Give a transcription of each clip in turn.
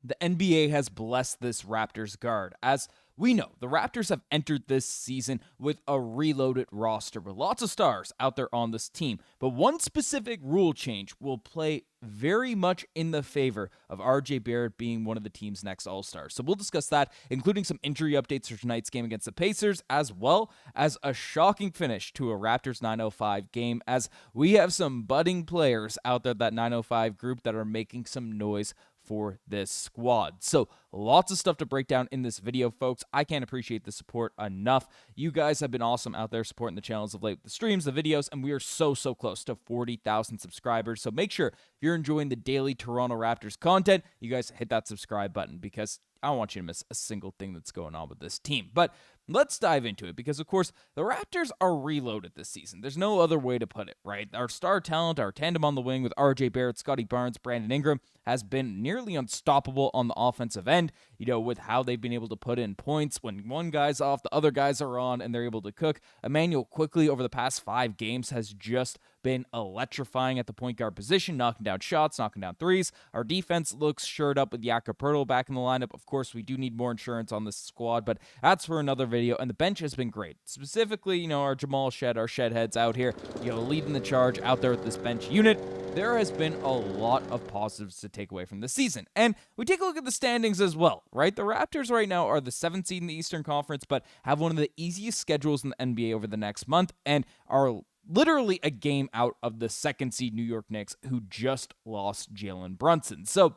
The NBA has blessed this Raptors guard. As we know, the Raptors have entered this season with a reloaded roster with lots of stars out there on this team. But one specific rule change will play very much in the favor of RJ Barrett being one of the team's next All-Stars. So we'll discuss that, including some injury updates for tonight's game against the Pacers, as well as a shocking finish to a Raptors 905 game, as we have some budding players out there, that 905 group, that are making some noise for this squad. So lots of stuff to break down in this video, folks. I can't appreciate the support enough. You guys have been awesome out there supporting the channels of late, the streams, the videos, and we are so close to 40,000 subscribers. So make sure, if you're enjoying the daily Toronto Raptors content, you guys hit that subscribe button, because I don't want you to miss a single thing that's going on with this team. But let's dive into it, because, of course, the Raptors are reloaded this season. There's no other way to put it, right? Our star talent, our tandem on the wing with RJ Barrett, Scottie Barnes, Brandon Ingram, has been nearly unstoppable on the offensive end, with how they've been able to put in points. When one guy's off, the other guys are on, and they're able to cook. Immanuel Quickley, over the past 5 games, has just been electrifying at the point guard position, knocking down shots, knocking down threes. Our defense looks shored up with Jakob back in the lineup. Of course, we do need more insurance on this squad, but that's for another video. And the bench has been great. Specifically, our Jamal Shed, our Shed heads out here, leading the charge out there with this bench unit. There has been a lot of positives to take away from this season. And we take a look at the standings as well, right? The Raptors right now are the 7th seed in the Eastern Conference, but have one of the easiest schedules in the NBA over the next month, and are literally a game out of the 2nd seed New York Knicks, who just lost Jalen Brunson. So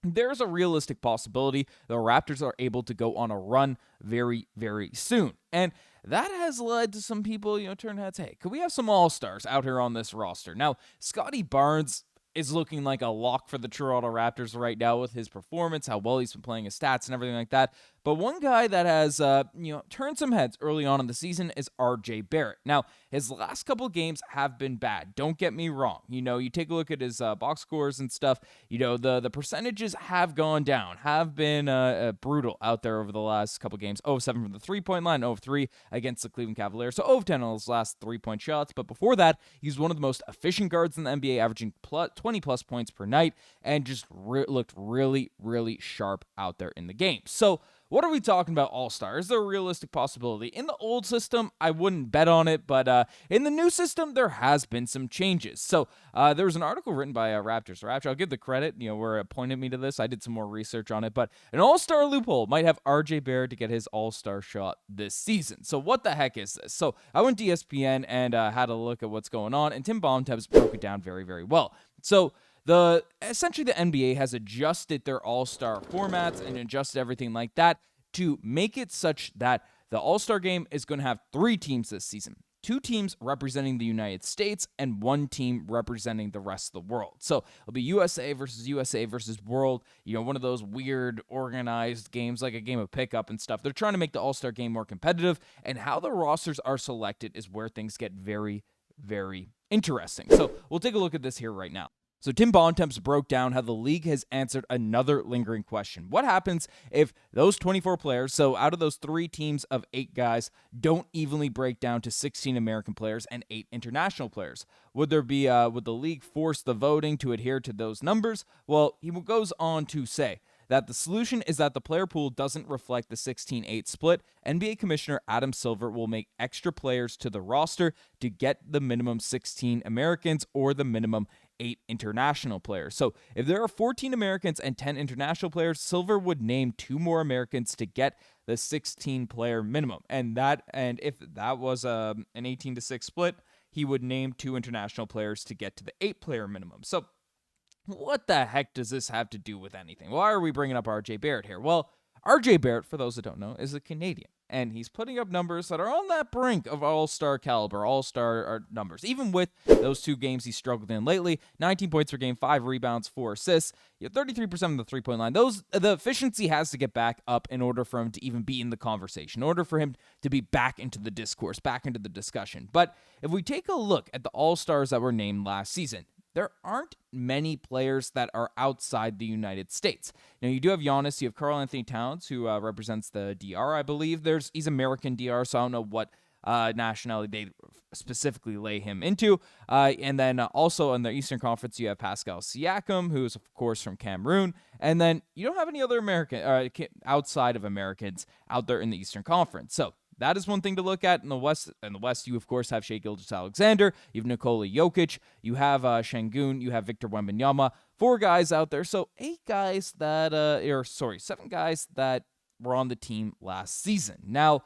there's a realistic possibility the Raptors are able to go on a run very, very soon. And that has led to some people, turn heads, hey, could we have some all-stars out here on this roster? Now, Scottie Barnes is looking like a lock for the Toronto Raptors right now with his performance, how well he's been playing, his stats and everything like that. But one guy that has, turned some heads early on in the season is RJ Barrett. Now, his last couple games have been bad. Don't get me wrong. You take a look at his box scores and stuff. The percentages have gone down, have been brutal out there over the last couple games. 0-7 from the three-point line, 0-3 against the Cleveland Cavaliers. So 0-10 on his last 3-point shots. But before that, he's one of the most efficient guards in the NBA, averaging 20-plus points per night, and just looked really, really sharp out there in the game. So what are we talking about All-Star? Is there a realistic possibility? In the old system, I wouldn't bet on it, but in the new system, there has been some changes. So there was an article written by Raptors. I'll give the credit, where it pointed me to this. I did some more research on it, but an All-Star loophole might have RJ Barrett to get his All-Star shot this season. So what the heck is this? So I went to ESPN and had a look at what's going on, and Tim Bontemps broke it down very, very well. So essentially the NBA has adjusted their all-star formats and adjusted everything like that to make it such that the all-star game is going to have 3 teams this season. 2 teams representing the United States and 1 team representing the rest of the world. So it'll be USA versus world, one of those weird organized games, like a game of pickup and stuff. They're trying to make the all-star game more competitive, and how the rosters are selected is where things get very, very interesting. So we'll take a look at this here right now. So Tim Bontemps broke down how the league has answered another lingering question. What happens if those 24 players, so out of those 3 teams of 8 guys, don't evenly break down to 16 American players and 8 international players? Would the league force the voting to adhere to those numbers? Well, he goes on to say that the solution is that the player pool doesn't reflect the 16-8 split. NBA Commissioner Adam Silver will make extra players to the roster to get the minimum 16 Americans or the minimum 8 international players. So if there are 14 Americans and 10 international players, Silver would name 2 more Americans to get the 16-player minimum. And if that was an 18-6 split, he would name 2 international players to get to the 8-player minimum. So what the heck does this have to do with anything? Why are we bringing up RJ Barrett here? Well, RJ Barrett, for those that don't know, is a Canadian, and he's putting up numbers that are on that brink of all-star caliber, all-star numbers. Even with those 2 games he struggled in lately, 19 points per game, 5 rebounds, 4 assists, 33% from the three-point line. The efficiency has to get back up in order for him to even be in the conversation, in order for him to be back into the discourse, back into the discussion. But if we take a look at the all-stars that were named last season, there aren't many players that are outside the United States. Now, you do have Giannis, you have Karl Anthony Towns, who represents the DR, I believe. He's American DR, so I don't know what nationality they specifically lay him into. And then also in the Eastern Conference, you have Pascal Siakam, who is, of course, from Cameroon. And then you don't have any other outside of Americans out there in the Eastern Conference. So that is one thing to look at in the West. In the West, you, of course, have Shai Gilgeous-Alexander. You have Nikola Jokic. You have Şengün. You have Victor Wembanyama. 4 guys out there. So 7 guys that were on the team last season. Now,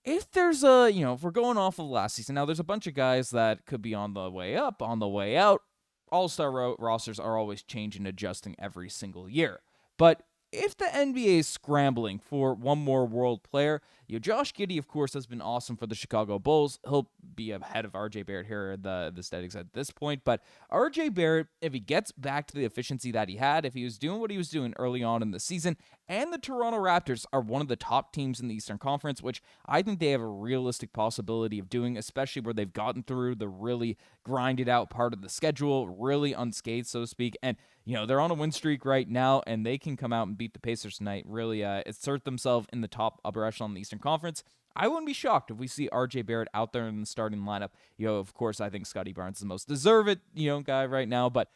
if there's if we're going off of last season, now there's a bunch of guys that could be on the way up, on the way out. All-star rosters are always changing, adjusting every single year. But if the NBA is scrambling for one more world player, Josh Giddey, of course, has been awesome for the Chicago Bulls. He'll be ahead of RJ Barrett here in the standings at this point. But RJ Barrett, if he gets back to the efficiency that he had, if he was doing what he was doing early on in the season, and the Toronto Raptors are one of the top teams in the Eastern Conference, which I think they have a realistic possibility of doing, especially where they've gotten through the really grinded out part of the schedule, really unscathed, so to speak. And they're on a win streak right now, and they can come out and beat the Pacers tonight, really assert themselves in the top upper echelon of the Eastern Conference. I wouldn't be shocked if we see RJ Barrett out there in the starting lineup. Of course, I think Scottie Barnes is the most deserved, guy right now, but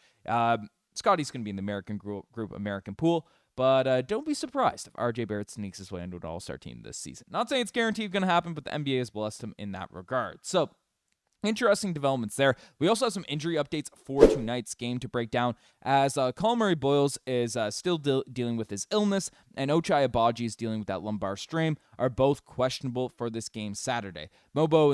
Scottie's going to be in the American group, American pool. But don't be surprised if RJ Barrett sneaks his way into an all-star team this season. Not saying it's guaranteed going to happen, but the NBA has blessed him in that regard. So, interesting developments there. We also have some injury updates for tonight's game to break down, as Colin Murray-Boyles is still dealing with his illness, and Ochai Agbaji is dealing with that lumbar strain, are both questionable for this game Saturday. Mobo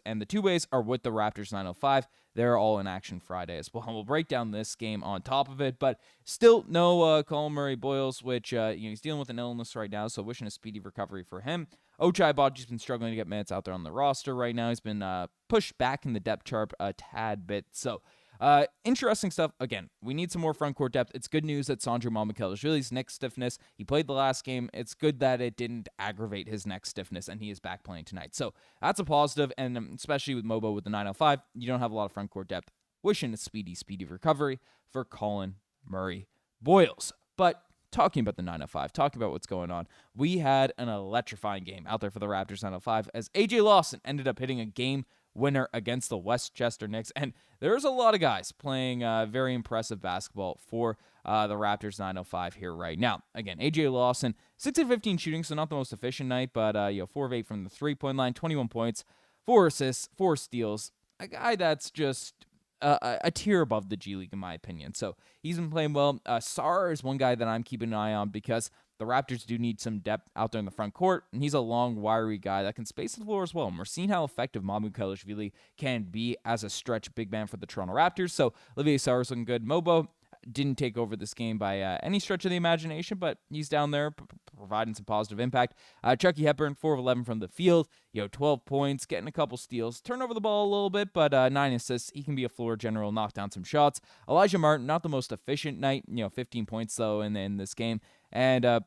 and the two-ways are with the Raptors 905. They're all in action Friday as well. We'll break down this game on top of it, but still no Colin Murray-Boyles, which he's dealing with an illness right now, so wishing a speedy recovery for him. Ochai Agbaji's been struggling to get minutes out there on the roster right now. He's been pushed back in the depth chart a tad bit. So, interesting stuff. Again, we need some more front court depth. It's good news that Sandro Mamukelashvili's neck stiffness, he played the last game. It's good that it didn't aggravate his neck stiffness, and he is back playing tonight. So, that's a positive, and especially with Mobo with the 905, you don't have a lot of front court depth. Wishing a speedy recovery for Colin Murray-Boyles. But talking about the 905, talking about what's going on, we had an electrifying game out there for the Raptors 905 as AJ Lawson ended up hitting a game winner against the Westchester Knicks. And there's a lot of guys playing very impressive basketball for the Raptors 905 here right now. Again, AJ Lawson, 6 of 15 shooting, so not the most efficient night, but 4 of 8 from the three-point line, 21 points, 4 assists, 4 steals. A guy that's just a tier above the G League, in my opinion. So he's been playing well. Sarr is one guy that I'm keeping an eye on because the Raptors do need some depth out there in the front court, and he's a long, wiry guy that can space the floor as well. And we're seeing how effective Mamukelashvili can be as a stretch big man for the Toronto Raptors. So Olivier Sarr is looking good. Mobo didn't take over this game by any stretch of the imagination, but he's down there providing some positive impact. Chucky Hepburn, 4 of 11 from the field, 12 points, getting a couple steals, turn over the ball a little bit, but 9 assists. He can be a floor general, knock down some shots. Elijah Martin, not the most efficient night, 15 points though in this game, and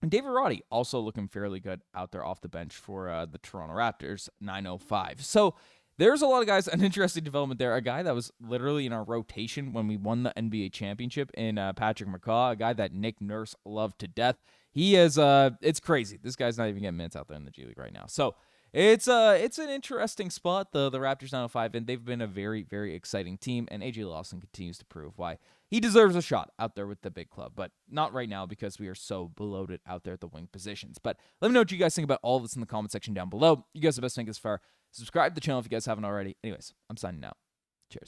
David Roddy also looking fairly good out there off the bench for the Toronto Raptors 905. So there's a lot of guys. An interesting development there. A guy that was literally in our rotation when we won the NBA championship in Patrick McCaw, a guy that Nick Nurse loved to death. He is, it's crazy. This guy's not even getting minutes out there in the G League right now. So it's an interesting spot, the Raptors 905, and they've been a very, very exciting team, and AJ Lawson continues to prove why he deserves a shot out there with the big club, but not right now because we are so bloated out there at the wing positions. But let me know what you guys think about all of this in the comment section down below. You guys are the best thing as far. Subscribe to the channel if you guys haven't already. Anyways, I'm signing out. Cheers.